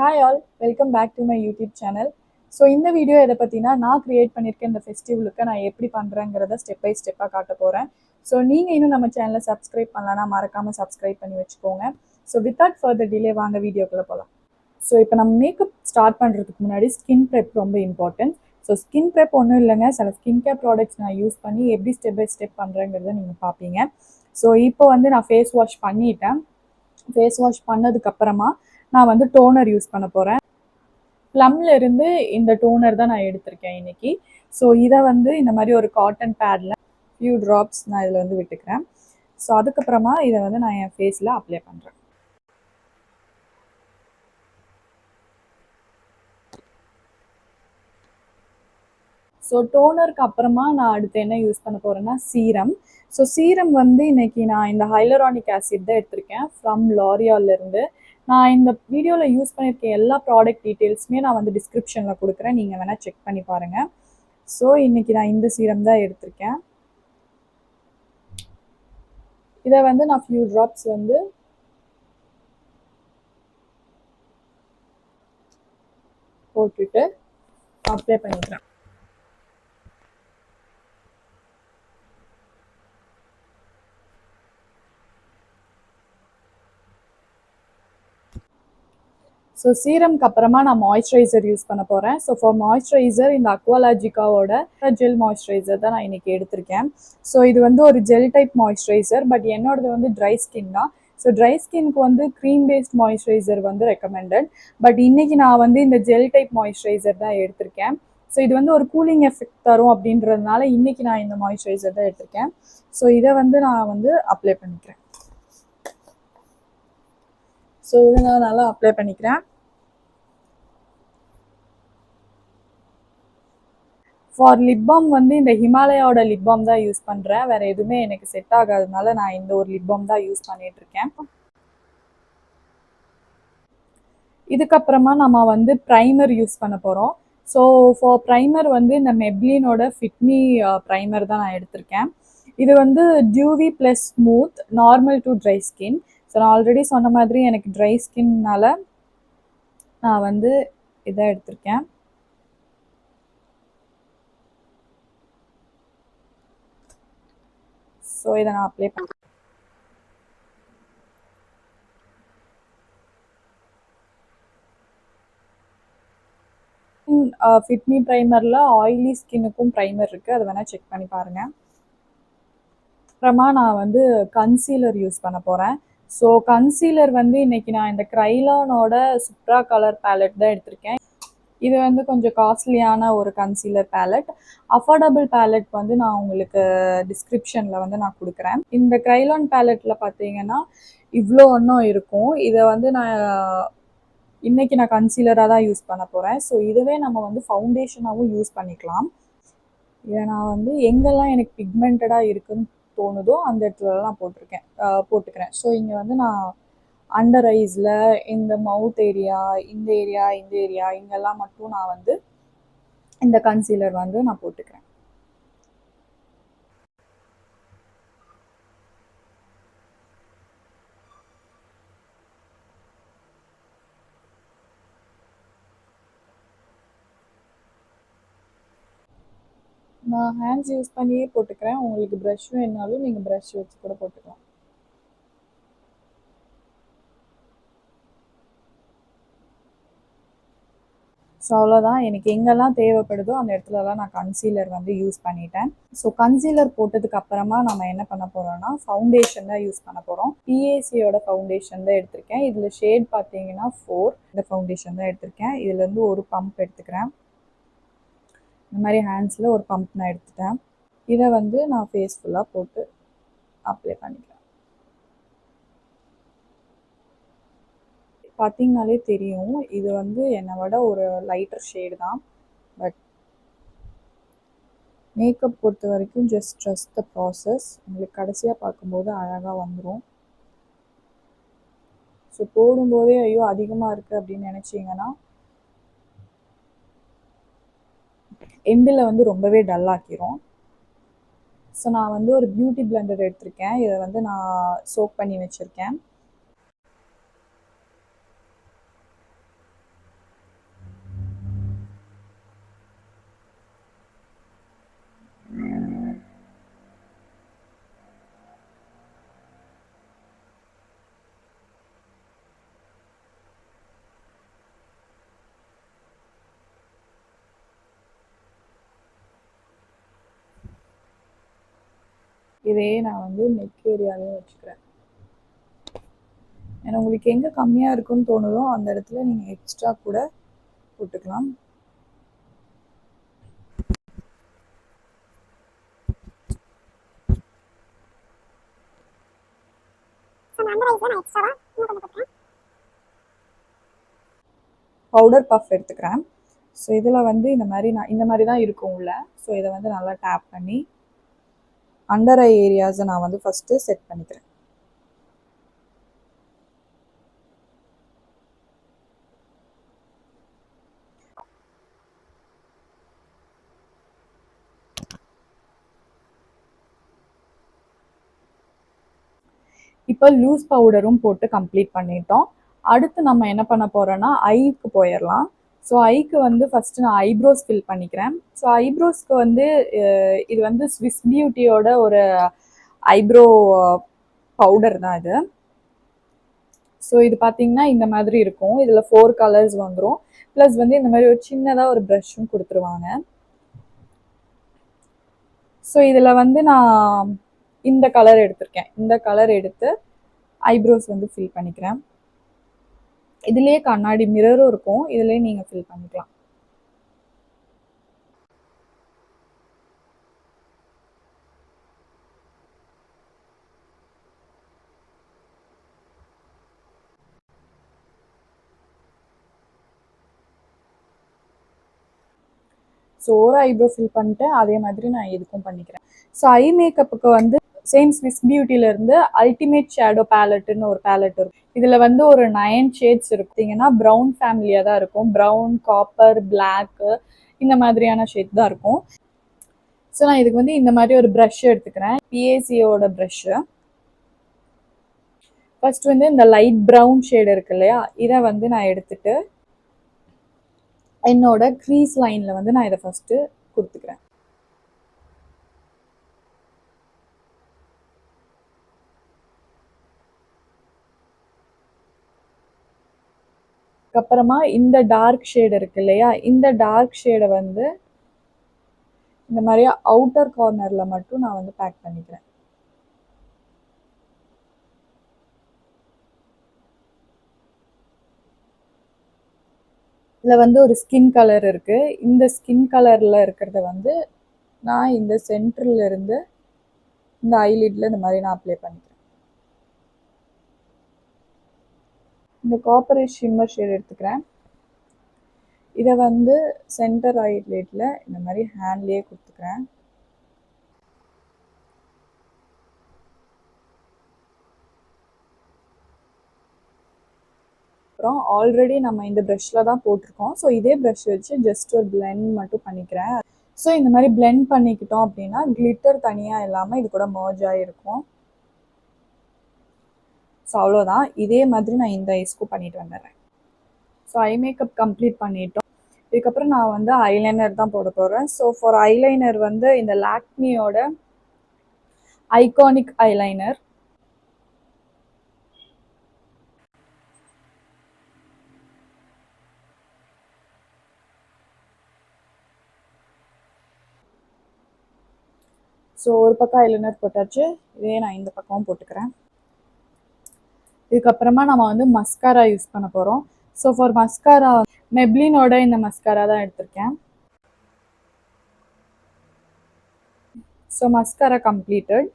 Hi all, welcome back to my YouTube channel. So இந்த video எதை பற்றினா நான் க்ரியேட் பண்ணியிருக்கேன் இந்த ஃபெஸ்டிவலுக்கு நான் எப்படி பண்ணுறேங்கிறத ஸ்டெப் பை ஸ்டெப்பாக காட்ட போகிறேன். ஸோ நீங்கள் இன்னும் நம்ம சேனலை சப்ஸ்கிரைப் பண்ணலன்னா மறக்காமல் சப்ஸ்கிரைப் பண்ணி வச்சுக்கோங்க. ஸோ வித்தவுட் ஃபர்தர் டிலே வாங்க வீடியோக்குள்ளே போகலாம். ஸோ இப்போ நம்ம மேக்கப் ஸ்டார்ட் பண்ணுறதுக்கு முன்னாடி ஸ்கின் ப்ரெப் ரொம்ப இம்பார்ட்டன்ட். ஸோ ஸ்கின் ப்ரெப் ஒன்றும் இல்லைங்க, சில ஸ்கின் கேர் ப்ராடக்ட்ஸ் நான் யூஸ் பண்ணி எப்படி ஸ்டெப் பை ஸ்டெப் பண்ணுறேங்கிறத நீங்கள் பார்ப்பீங்க. ஸோ இப்போ வந்து நான் ஃபேஸ் வாஷ் பண்ணிட்டேன். ஃபேஸ் வாஷ் பண்ணதுக்கப்புறமா நான் வந்து டோனர் யூஸ் பண்ண போகிறேன். ப்ளம்ல இருந்து இந்த டோனர் தான் நான் எடுத்திருக்கேன் இன்னைக்கு. ஸோ இதை வந்து இந்த மாதிரி ஒரு காட்டன் பேடில் ஃபியூ ட்ராப்ஸ் நான் இதில் வந்து விட்டுக்கிறேன். ஸோ அதுக்கப்புறமா இதை வந்து நான் என் ஃபேஸில் அப்ளை பண்ணுறேன். ஸோ டோனருக்கு அப்புறமா நான் அடுத்து என்ன யூஸ் பண்ண போகிறேன்னா சீரம். ஸோ சீரம் வந்து இன்னைக்கு நான் இந்த ஹைலரானிக் ஆசிட் தான் எடுத்திருக்கேன் ஃப்ரம் லாரியாலிருந்து. நான் இந்த வீடியோவில் யூஸ் பண்ணியிருக்க எல்லா ப்ராடக்ட் டீட்டெயில்ஸுமே நான் வந்து டிஸ்கிரிப்ஷனில் கொடுக்குறேன், நீங்கள் வேணால் செக் பண்ணி பாருங்கள். ஸோ இன்றைக்கி நான் இந்த சீரம் தான் எடுத்திருக்கேன். இதை வந்து நான் ஃபியூ ட்ராப்ஸ் வந்து போட்டுட்டு அப்ளை பண்ணிக்கிறேன். ஸோ சீரம்க்கு அப்புறமா நான் மாய்ஸ்சரைசர் யூஸ் பண்ண போகிறேன். ஸோ ஃபார் மாய்ஸ்சரைசர் இந்த அக்வாலாஜிக்காவோட ஜெல் மாய்ஸ்சரைசர் தான் நான் இன்றைக்கி எடுத்திருக்கேன். ஸோ இது வந்து ஒரு ஜெல் டைப் மாய்ஸ்சரைசர், பட் என்னோடது வந்து ட்ரை ஸ்கின் தான். ஸோ ட்ரை ஸ்கின்க்கு வந்து க்ரீம் பேஸ்ட் மாய்ஸ்சரைசர் வந்து ரெக்கமெண்டட், பட் இன்றைக்கி நான் வந்து இந்த ஜெல் டைப் மாய்ஸ்சரைசர் தான் எடுத்திருக்கேன். ஸோ இது வந்து ஒரு கூலிங் எஃபெக்ட் தரும் அப்படின்றதுனால இன்றைக்கி நான் இந்த மாய்ஸ்சரைசர் தான் எடுத்திருக்கேன். ஸோ இதை வந்து நான் வந்து அப்ளை பண்ணிக்கிறேன். ஸோ இதை நான் நல்லா அப்ளை பண்ணிக்கிறேன். ஃபார் லிப் பாம் வந்து இந்த ஹிமாலயாவோட லிப் பாம் தான் யூஸ் பண்ணுறேன். வேறு எதுவுமே எனக்கு செட் ஆகாததுனால நான் இந்த ஒரு லிப் பாம் தான் யூஸ் பண்ணிகிட்ருக்கேன். இதுக்கப்புறமா நம்ம வந்து ப்ரைமர் யூஸ் பண்ண போகிறோம். ஸோ ஃபார் ப்ரைமர் வந்து இந்த மெப்ளினோட ஃபிட்மி ப்ரைமர் தான் நான் எடுத்திருக்கேன். இது வந்து TUV plus smooth normal to dry skin. So நான் ஆல்ரெடி சொன்ன மாதிரி எனக்கு ட்ரை ஸ்கின்னால் நான் வந்து இதை எடுத்திருக்கேன். ஸோ இதை நான் அப்ளை பண்ணேன். ஃபிட்மி ப்ரைமரில் ஆயிலி ஸ்கின்னுக்கும் ப்ரைமர் இருக்குது, அதை வேணால் செக் பண்ணி பாருங்கள். அப்புறமா நான் வந்து கன்சீலர் யூஸ் பண்ண போகிறேன். ஸோ கன்சீலர் வந்து இன்றைக்கி நான் இந்த க்ரைலானோட சுப்ரா கலர் பேலட் தான் எடுத்திருக்கேன். இது வந்து கொஞ்சம் காஸ்ட்லியான ஒரு கன்சீலர் பேலட். அஃபோர்டபுள் பேலட் வந்து நான் உங்களுக்கு டிஸ்கிரிப்ஷனில் வந்து நான் கொடுக்குறேன். இந்த க்ரைலான் பேலட்டில் பார்த்தீங்கன்னா இவ்வளோ ஒன்றும் இருக்கும். இதை வந்து நான் இன்றைக்கி நான் கன்சீலராக தான் யூஸ் பண்ண போகிறேன். ஸோ இதுவே நம்ம வந்து ஃபவுண்டேஷனாகவும் யூஸ் பண்ணிக்கலாம். இதை நான் வந்து எங்கெல்லாம் எனக்கு பிக்மெண்டடாக இருக்குன்னு தோணுதோ அந்த இடத்துலலாம் நான் போட்டுக்கிறேன். ஸோ இங்கே வந்து நான் அண்டர் ஐஸில், இந்த மவுத் ஏரியா, இந்த ஏரியா இங்கெல்லாம் மட்டும் நான் வந்து இந்த கன்சீலர் வந்து நான் போட்டுக்கிறேன். நான் ஹேண்ட்ஸ் யூஸ் பண்ணியே போட்டுக்கிறேன். உங்களுக்கு ப்ரஷ் வேணுனாலும் நீங்கள் ப்ரஷ் வச்சு கூட போட்டுக்கலாம். ஸோ அவ்வளோதான். எனக்கு எங்கெல்லாம் தேவைப்படுதோ அந்த இடத்துலலாம் நான் கன்சீலர் வந்து யூஸ் பண்ணிட்டேன். ஸோ கன்சீலர் போட்டதுக்கு அப்புறமா நம்ம என்ன பண்ண போகிறோம்னா ஃபவுண்டேஷன் தான் யூஸ் பண்ண போகிறோம். பிஏசியோட ஃபவுண்டேஷன் தான் எடுத்திருக்கேன். இதில் ஷேட் பார்த்தீங்கன்னா 4. இந்த ஃபவுண்டேஷன் தான் எடுத்திருக்கேன். இதுலேருந்து ஒரு பம்ப் எடுத்துக்கிறேன். இந்த மாதிரி ஹேண்ட்ஸில் ஒரு பம்ப் நான் எடுத்துட்டேன். இதை வந்து நான் ஃபேஸ் ஃபுல்லாக போட்டு அப்ளை பண்ணிக்கிறேன். பார்த்தீங்கனாலே தெரியும் இது வந்து என்னை விட ஒரு லைட்டர் ஷேடு தான். பட் மேக்கப் பொறுத்த வரைக்கும் ஜஸ்ட் ட்ரஸ்ட் த ப்ராசஸ். உங்களுக்கு கடைசியாக பார்க்கும்போது அழகாக வந்துடும். ஸோ போடும்போதே ஐயோ அதிகமாக இருக்குது அப்படின்னு நினச்சிங்கன்னா எண்டில் வந்து ரொம்பவே டல்லாக்கிரும். ஸோ நான் வந்து ஒரு பியூட்டி பிளெண்டர் எடுத்திருக்கேன். இதை வந்து நான் சோக் பண்ணி வச்சுருக்கேன். இதையே நான் வந்து நெக் ஏரியாலையும் வச்சுக்கிறேன். ஏன்னா உங்களுக்கு எங்கே கம்மியாக இருக்குன்னு தோணுதோ அந்த இடத்துல நீங்கள் எக்ஸ்ட்ரா கூட போட்டுக்கலாம். பவுடர் பஃப் எடுத்துக்கிறேன். ஸோ இதில் வந்து இந்த மாதிரி தான் இருக்கும் உள்ள. ஸோ இதை வந்து நல்லா டேப் பண்ணி அண்டர் ஐ ஏரியாஸை நான் வந்து ஃபஸ்ட்டு செட் பண்ணிக்கிறேன். இப்போ லூஸ் பவுடரும் போட்டு கம்ப்ளீட் பண்ணிட்டோம். அடுத்து நம்ம என்ன பண்ண போகிறோன்னா ஐக்கு போயிடலாம். ஸோ ஐக்கு வந்து ஃபஸ்ட்டு நான் ஐப்ரோஸ் ஃபில் பண்ணிக்கிறேன். ஸோ ஐப்ரோஸ்க்கு வந்து இது வந்து ஸ்விஸ் பியூட்டியோட ஒரு ஐப்ரோ பவுடர் தான் இது. ஸோ இது பார்த்தீங்கன்னா இந்த மாதிரி இருக்கும். இதில் 4 கலர்ஸ் வந்துடும். ப்ளஸ் வந்து இந்த மாதிரி ஒரு சின்னதாக ஒரு ப்ரஷ்ஷும் கொடுத்துருவாங்க. ஸோ இதில் வந்து நான் இந்த கலர் எடுத்திருக்கேன். இந்த கலர் எடுத்து ஐப்ரோஸ் வந்து ஃபில் பண்ணிக்கிறேன். இதுலேயே கண்ணாடி மிரரும் இருக்கும், இதுலேயே நீங்கள் ஃபில் பண்ணிக்கலாம். ஸோ ஒரு ஐப்ரோ ஃபில் பண்ணிட்டு அதே மாதிரி நான் இதுக்கும் பண்ணிக்கிறேன். ஸோ ஐ மேக்கப்புக்கு வந்து சேம் ஸ்விஸ் பியூட்டிலேருந்து அல்டிமேட் ஷேடோ பேலட்டுன்னு ஒரு பேலட் இருக்கும். இதில் வந்து ஒரு 9 ஷேட்ஸ் இருக்குங்கன்னா ப்ரௌன் ஃபேமிலியாக தான் இருக்கும். ப்ரௌன், காப்பர், பிளாக்கு இந்த மாதிரியான ஷேட் தான் இருக்கும். ஸோ நான் இதுக்கு வந்து இந்த மாதிரி ஒரு ப்ரஷ் எடுத்துக்கிறேன், பிஏசியோட ப்ரஷ்ஷு. ஃபர்ஸ்ட் வந்து இந்த லைட் ப்ரௌன் ஷேடு இருக்கு இல்லையா, இதை வந்து நான் எடுத்துட்டு என்னோட க்ரீஸ் லைனில் வந்து நான் இதை ஃபஸ்ட்டு கொடுத்துக்கிறேன். அப்புறமா இந்த டார்க் ஷேடு இருக்கு இல்லையா, இந்த டார்க் ஷேடை வந்து இந்த மாதிரி அவுட்டர் கார்னரில் மட்டும் நான் வந்து பேக் பண்ணிக்கிறேன். இதில் வந்து ஒரு ஸ்கின் கலர் இருக்குது. இந்த ஸ்கின் கலரில் இருக்கிறத வந்து நான் இந்த சென்டரில் இருந்து இந்த ஐலிட்டில் இந்த மாதிரி நான் அப்ளை பண்ணிக்கிறேன். இந்த காப்பரேட் ஷிம்மர் ஷேட் எடுத்துக்கிறேன். இதை வந்து சென்டர் ஐலிட்டில் இந்த மாதிரி ஹேண்ட்லேயே கொடுத்துக்கிறேன். அப்புறம் ஆல்ரெடி நம்ம இந்த ப்ரஷ்ஷில் தான் போட்டிருக்கோம். ஸோ இதே ப்ரஷ் வச்சு ஜஸ்ட் ஒரு பிளெண்ட் மட்டும் பண்ணிக்கிறேன். ஸோ இந்த மாதிரி பிளெண்ட் பண்ணிக்கிட்டோம் அப்படின்னா கிளிட்டர் தனியாக இல்லாமல் இது கூட மர்ஜ் ஆகிருக்கும். ஸோ அவ்வளோதான். இதே மாதிரி நான் இந்த ஐஸ்க்கும் பண்ணிட்டு வந்துடுறேன். ஸோ ஐ மேக்கப் கம்ப்ளீட் பண்ணிட்டோம். இதுக்கப்புறம் நான் வந்து ஐலைனர் தான் போட போகிறேன். ஸோ ஃபார் ஐலைனர் வந்து இந்த லாக்மியோட ஐகானிக் ஐலைனர். ஸோ ஒரு பக்கம் ஐலைனர் போட்டாச்சு, இதே நான் இந்த பக்கமும் போட்டுக்கிறேன். இதுக்கப்புறமா நம்ம வந்து மஸ்காரா யூஸ் பண்ண போகிறோம். ஸோ ஃபார் மஸ்காரா மெப்ளினோட இந்த மஸ்காரா தான் எடுத்திருக்கேன். So mascara completed.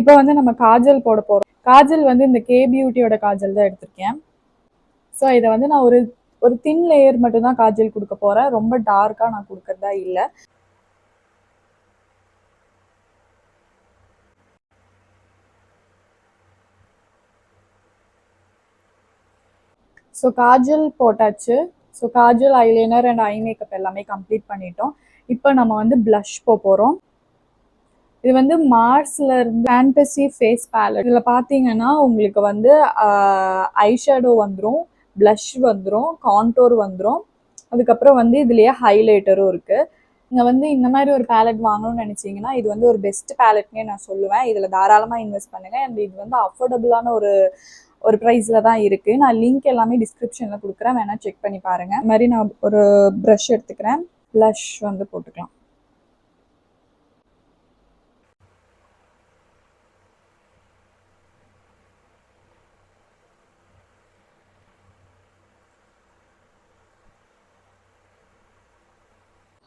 இப்போ வந்து நம்ம காஜல் போட போகிறோம். காஜல் வந்து இந்த கே பியூட்டியோட காஜல் தான் எடுத்திருக்கேன். ஸோ இதை வந்து நான் ஒரு தின் லேயர் மட்டும்தான் காஜல் கொடுக்க போகிறேன். ரொம்ப டார்க்காக நான் கொடுக்கறதா இல்லை. ஸோ காஜல் போட்டாச்சு. So Kajal, eyeliner and eye makeup எல்லாமே கம்ப்ளீட் பண்ணிட்டோம். இப்போ நம்ம வந்து ப்ளஷ் போகிறோம். இது வந்து மார்ஸ்ல இருந்து ஃபேண்டசி ஃபேஸ் பேலட். இதில் பார்த்தீங்கன்னா உங்களுக்கு வந்து ஐஷேடோ வந்துடும், ப்ளஷ் வந்துடும், கான்டோர் வந்துடும். அதுக்கப்புறம் வந்து இதுலேயே ஹைலைட்டரும் இருக்குது. நீங்கள் வந்து இந்த மாதிரி ஒரு பேலட் வாங்கணும்னு நினச்சிங்கன்னா இது வந்து ஒரு பெஸ்ட் பேலட்னே நான் சொல்லுவேன். இதில் தாராளமாக இன்வெஸ்ட் பண்ணுங்கள். அண்ட் இது வந்து அஃபோர்டபுளான ஒரு ப்ரைஸில் தான் இருக்குது. நான் லிங்க் எல்லாமே டிஸ்கிரிப்ஷனில் கொடுக்குறேன், வேணால் செக் பண்ணி பாருங்கள். இந்த மாதிரி நான் ஒரு ப்ரஷ் எடுத்துக்கிறேன், ப்ளஷ் வந்து போட்டுக்கலாம்.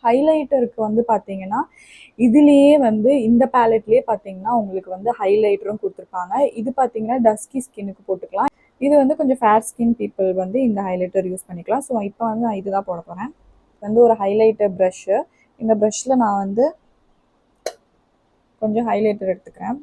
ஹைலைட்டருக்கு வந்து பார்த்தீங்கன்னா இதுலேயே வந்து இந்த பேலட்லேயே பார்த்தீங்கன்னா உங்களுக்கு வந்து ஹைலைட்டரும் கொடுத்துருப்பாங்க. இது பார்த்தீங்கன்னா டஸ்கி ஸ்கின்னுக்கு போட்டுக்கலாம். இது வந்து கொஞ்சம் ஃபேர் ஸ்கின் பீப்புள் வந்து இந்த ஹைலைட்டர் யூஸ் பண்ணிக்கலாம். ஸோ இப்போ வந்து நான் இதுதான் போட போகிறேன். வந்து ஒரு ஹைலைட்டர் ப்ரஷ்ஷு. இந்த ப்ரஷ்ஷில் நான் வந்து கொஞ்சம் ஹைலைட்டர் எடுத்துக்கிறேன்.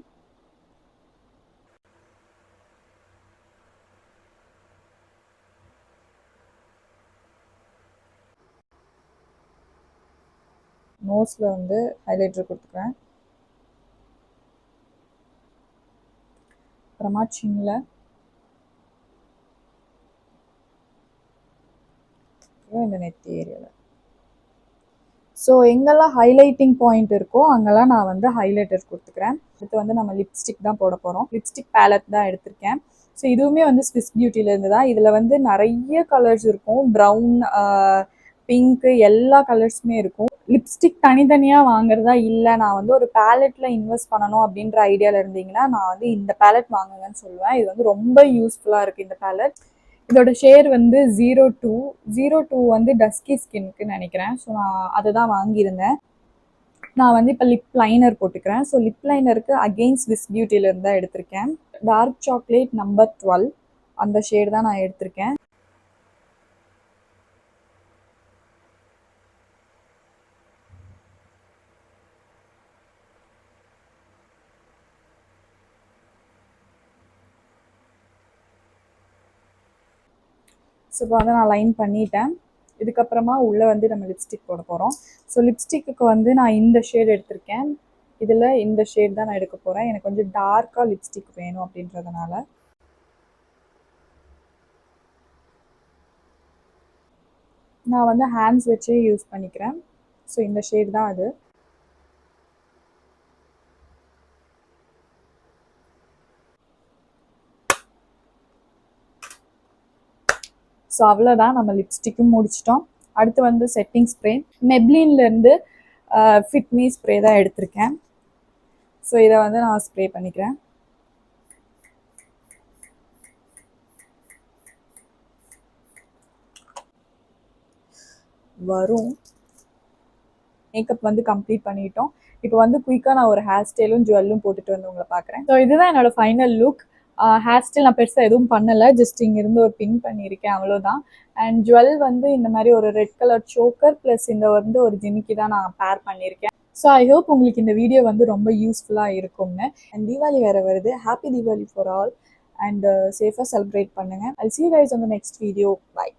நோஸில் வந்து ஹைலைட்டர் கொடுத்துக்கிறேன். அப்புறமா சின்னில், இந்த நெத்தி ஏரியாவில். ஸோ எங்கெல்லாம் ஹைலைட்டிங் பாயிண்ட் இருக்கோ அங்கெல்லாம் நான் வந்து ஹைலைட்டர் கொடுத்துக்கிறேன். அடுத்து வந்து நம்ம லிப்ஸ்டிக் தான் போட போகிறோம். லிப்ஸ்டிக் பேலட் தான் எடுத்திருக்கேன். ஸோ இதுவுமே வந்து ஸ்விஸ் பியூட்டிலேருந்து தான். இதில் வந்து நிறைய கலர்ஸ் இருக்கும். ப்ரௌன், பிங்க்கு, எல்லா கலர்ஸுமே இருக்கும். லிப்ஸ்டிக் தனித்தனியாக வாங்குறதா இல்லை, நான் வந்து ஒரு பேலட்டில் இன்வெஸ்ட் பண்ணணும் அப்படின்ற ஐடியாவில் இருந்தீங்கன்னா நான் வந்து இந்த பேலட் வாங்குங்கன்னு சொல்லுவேன். இது வந்து ரொம்ப யூஸ்ஃபுல்லாக இருக்குது இந்த பேலட். இதோட ஷேர் வந்து 02 வந்து டஸ்கி ஸ்கின்னுக்கு நினைக்கிறேன். ஸோ நான் அதை தான் வாங்கியிருந்தேன். நான் வந்து இப்போ லிப் லைனர் போட்டுக்கிறேன். ஸோ லிப் லைனருக்கு அகெயின் ஸ்விஸ் பியூட்டிலேருந்து தான் எடுத்திருக்கேன். டார்க் சாக்லேட் நம்பர் 12 அந்த ஷேட் தான் நான் எடுத்திருக்கேன். ஸோ இப்போ வந்து நான் லைன் பண்ணிட்டேன். இதுக்கப்புறமா உள்ளே வந்து நம்ம லிப்ஸ்டிக் போட போகிறோம். ஸோ லிப்ஸ்டிக்கு வந்து நான் இந்த ஷேட் எடுத்திருக்கேன். இதில் இந்த ஷேட் தான் நான் எடுக்க போகிறேன். எனக்கு கொஞ்சம் டார்க்காக லிப்ஸ்டிக் வேணும் அப்படின்றதுனால. நான் வந்து ஹேண்ட்ஸ் வச்சே யூஸ் பண்ணிக்கிறேன். ஸோ இந்த ஷேட் தான் அது. ஸோ அவ்வளோதான், நம்ம லிப்ஸ்டிக்கும் முடிச்சிட்டோம். அடுத்து வந்து செட்டிங் ஸ்ப்ரே. மெப்ளின்லேருந்து ஃபிட் மீ ஸ்ப்ரே தான் எடுத்திருக்கேன். ஸோ இதை வந்து நான் ஸ்ப்ரே பண்ணிக்கிறேன். வரும். மேக்கப் வந்து கம்ப்ளீட் பண்ணிட்டோம். இப்போ வந்து குயிக்காக நான் ஒரு ஹேர் ஸ்டைலும் ஜுவல்லும் போட்டுட்டு வந்து உங்களை பார்க்குறேன். ஸோ இதுதான் என்னோட ஃபைனல் லுக். ஹேர் ஸ்டைல் நான் பெருசாக எதுவும் பண்ணலை, ஜஸ்ட் இங்கேருந்து ஒரு பின் பண்ணியிருக்கேன், அவ்வளோதான். அண்ட் ஜுவல் வந்து இந்த மாதிரி ஒரு ரெட் கலர் சோக்கர் ப்ளஸ் இந்த வந்து ஒரு ஜிமிக்கி தான் நான் பேர் பண்ணியிருக்கேன். ஸோ ஐ ஹோப் உங்களுக்கு இந்த வீடியோ வந்து ரொம்ப யூஸ்ஃபுல்லாக இருக்கும்னு. அண்ட் தீபாவளி வேறு வருது. Happy Deepavali for all. And சேஃபாக செலிப்ரேட் பண்ணுங்கள். I'll see you guys on the next video. Bye.